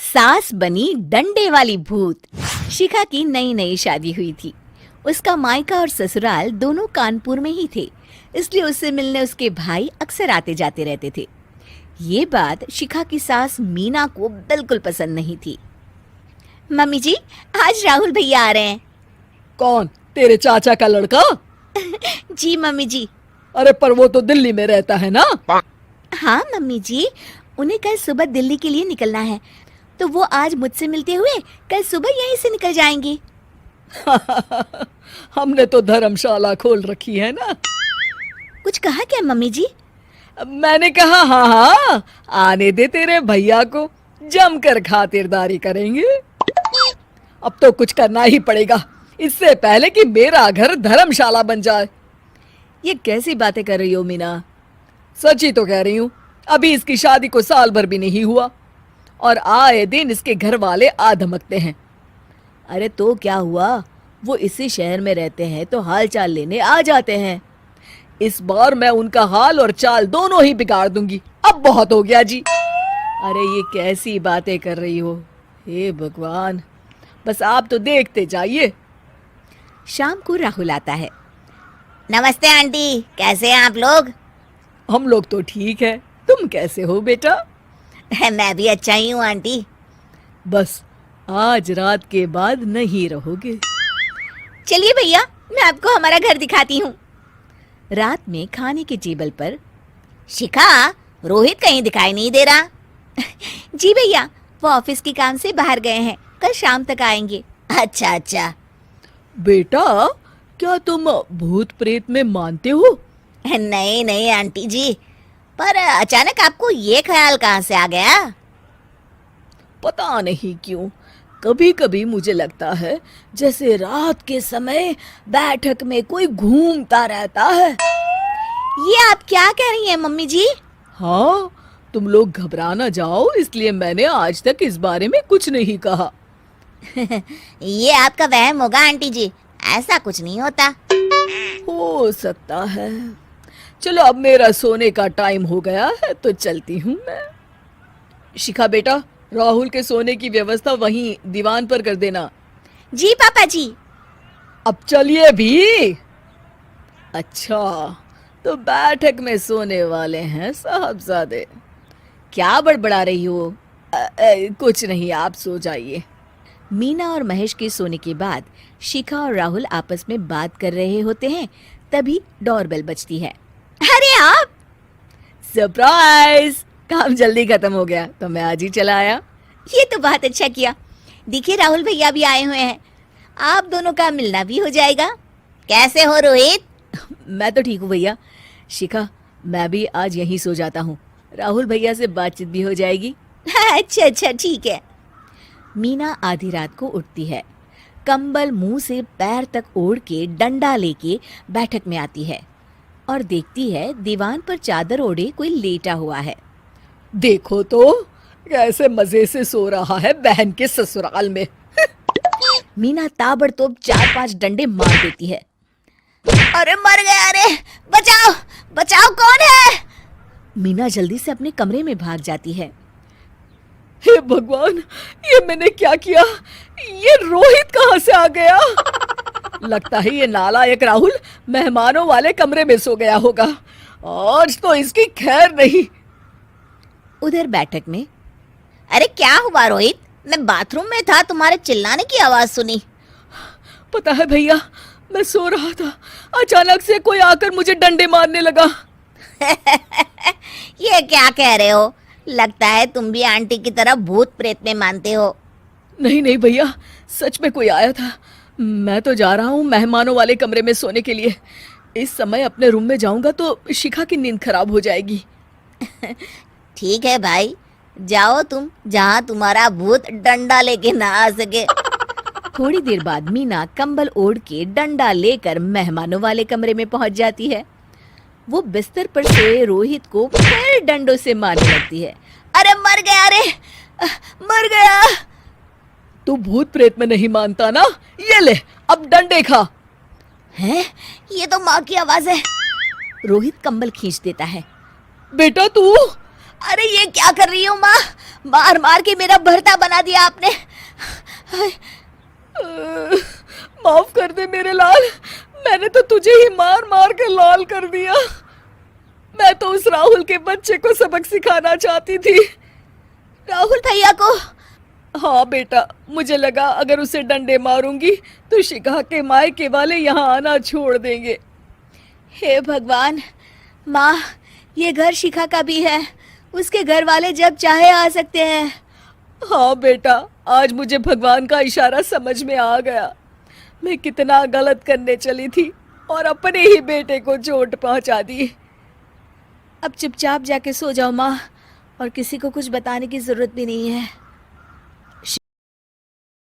सास बनी डंडे वाली भूत। शिखा की नई नई शादी हुई थी। उसका मायका और ससुराल दोनों कानपुर में ही थे, इसलिए उससे मिलने उसके भाई अक्सर आते जाते रहते थे। ये बात शिखा की सास मीना को बिल्कुल पसंद नहीं थी। मम्मी जी, आज राहुल भैया आ रहे हैं। कौन? तेरे चाचा का लड़का? जी मम्मी जी। अरे पर वो तो दिल्ली में रहता है ना? हाँ मम्मी जी, उन्हें कल सुबह दिल्ली के लिए निकलना है, तो वो आज मुझसे मिलते हुए कल सुबह यहीं से निकल जाएंगे। हमने तो धर्मशाला खोल रखी है ना। कुछ कहा क्या मम्मी जी? मैंने कहा हाँ हाँ, आने दे तेरे भैया को, जमकर खातिरदारी करेंगे। अब तो कुछ करना ही पड़ेगा, इससे पहले कि मेरा घर धर्मशाला बन जाए। ये कैसी बातें कर रही हो मीना? सच ही तो कह रही हूँ। अभी इसकी शादी को साल भर भी नहीं हुआ और आए दिन इसके घर वाले आ धमकते हैं। अरे तो क्या हुआ, वो इसी शहर में रहते हैं तो हाल चाल लेने आ जाते हैं। इस बार मैं उनका हाल और चाल दोनों ही बिगाड़ दूंगी। अब बहुत हो गया जी। अरे ये कैसी बातें कर रही हो, हे भगवान, बस आप तो देखते जाइए। शाम को राहुल आता है। नमस्ते आंटी, कैसे हैं आप लोग? हम लोग तो ठीक है, तुम कैसे हो बेटा? मैं भी अच्छा ही हूँ आंटी। बस आज रात के बाद नहीं रहोगे। चलिए भैया, मैं आपको हमारा घर दिखाती हूँ। रात में खाने के टेबल पर शिखा, रोहित कहीं दिखाई नहीं दे रहा। जी भैया, वो ऑफिस के काम से बाहर गए हैं, कल शाम तक आएंगे। अच्छा अच्छा। बेटा, क्या तुम भूत प्रेत में मानते हो? नहीं नहीं आंटी जी, पर अचानक आपको ये ख्याल कहाँ से आ गया? पता नहीं क्यों, कभी कभी मुझे लगता है जैसे रात के समय बैठक में कोई घूमता रहता है। ये आप क्या कह रही हैं मम्मी जी? हाँ, तुम लोग घबरा ना जाओ, इसलिए मैंने आज तक इस बारे में कुछ नहीं कहा। ये आपका वहम होगा आंटी जी, ऐसा कुछ नहीं होता। हो सकता है। चलो अब मेरा सोने का टाइम हो गया है तो चलती हूँ मैं। शिखा बेटा, राहुल के सोने की व्यवस्था वहीं दीवान पर कर देना। जी पापा जी। अब चलिए भी। अच्छा, तो बैठक में सोने वाले हैं साहबजादे। क्या बड़बड़ा रही हो? कुछ नहीं, आप सो जाइए। मीना और महेश के सोने के बाद शिखा और राहुल आपस में बात कर रहे होते हैं, तभी डोरबेल बजती है। अरे आप! सरप्राइज! काम जल्दी खत्म हो गया तो मैं आज ही चला आया। ये तो बहुत अच्छा किया। देखिए राहुल भैया भी आए हुए हैं, आप दोनों का मिलना भी हो जाएगा। कैसे हो रोहित? मैं तो ठीक हूँ भैया। शिखा, मैं भी आज यहीं सो जाता हूँ, राहुल भैया से बातचीत भी हो जाएगी। अच्छा अच्छा, ठीक है। मीना आधी रात को उठती है, कंबल मुंह से पैर तक ओढ़ के डंडा लेके बैठक में आती है और देखती है दीवान पर चादर ओढ़े कोई लेटा हुआ है। देखो तो कैसे मजे से सो रहा है बहन के ससुराल में। मीना ताबड़तोड़ 4-5 डंडे मार देती है। अरे मर गया, अरे बचाओ बचाओ, कौन है? मीना जल्दी से अपने कमरे में भाग जाती है। हे भगवान, ये मैंने क्या किया? ये रोहित कहाँ से आ गया? लगता है ये नालायक राहुल मेहमानों वाले कमरे में सो गया होगा। आज तो इसकी खैर नहीं। उधर बैठक में, अरे क्या हुआ रोहित? मैं बाथरूम में था, तुम्हारे चिल्लाने की आवाज सुनी। पता है भैया, मैं सो रहा था, अचानक से कोई आकर मुझे डंडे मारने लगा। ये क्या कह रहे हो? लगता है तुम भी आंटी की तरह भूत प्रेत में मानते हो। नहीं नहीं भैया, सच में कोई आया था। मैं तो जा रहा हूँ मेहमानों वाले कमरे में सोने के लिए। इस समय अपने रूम में जाऊंगा तो शिखा की नींद खराब हो जाएगी। ठीक है भाई, जाओ तुम, जहाँ तुम्हारा भूत डंडा लेके ना आ सके। थोड़ी देर बाद मीना कंबल ओढ़ के डंडा लेकर मेहमानों वाले कमरे में पहुंच जाती है। वो बिस्तर पर सोए रोहित को फिर डंडों से मारने लगती है। अरे मर गया, अरे मर गया। तू भूत प्रेत में नहीं मानता ना? ये ले, अब डंडे खा। हैं? ये तो माँ की आवाज है। रोहित कंबल खींच देता है। बेटा तू? अरे ये क्या कर रही हो माँ? मार मार के मेरा भरता बना दिया आपने। माफ कर दे मेरे लाल, मैंने तो तुझे ही मार मार कर लाल कर दिया। मैं तो उस राहुल के बच्चे को सबक सिखाना चाहती थी। राहुल भैया को? हाँ बेटा, मुझे लगा अगर उसे डंडे मारूंगी तो शिखा के मायके वाले यहाँ आना छोड़ देंगे। हे भगवान, माँ ये घर शिखा का भी है, उसके घर वाले जब चाहे आ सकते हैं। हाँ बेटा, आज मुझे भगवान का इशारा समझ में आ गया। मैं कितना गलत करने चली थी और अपने ही बेटे को चोट पहुंचा दी। अब चुपचाप जाके सो जाओ माँ, और किसी को कुछ बताने की जरूरत भी नहीं है।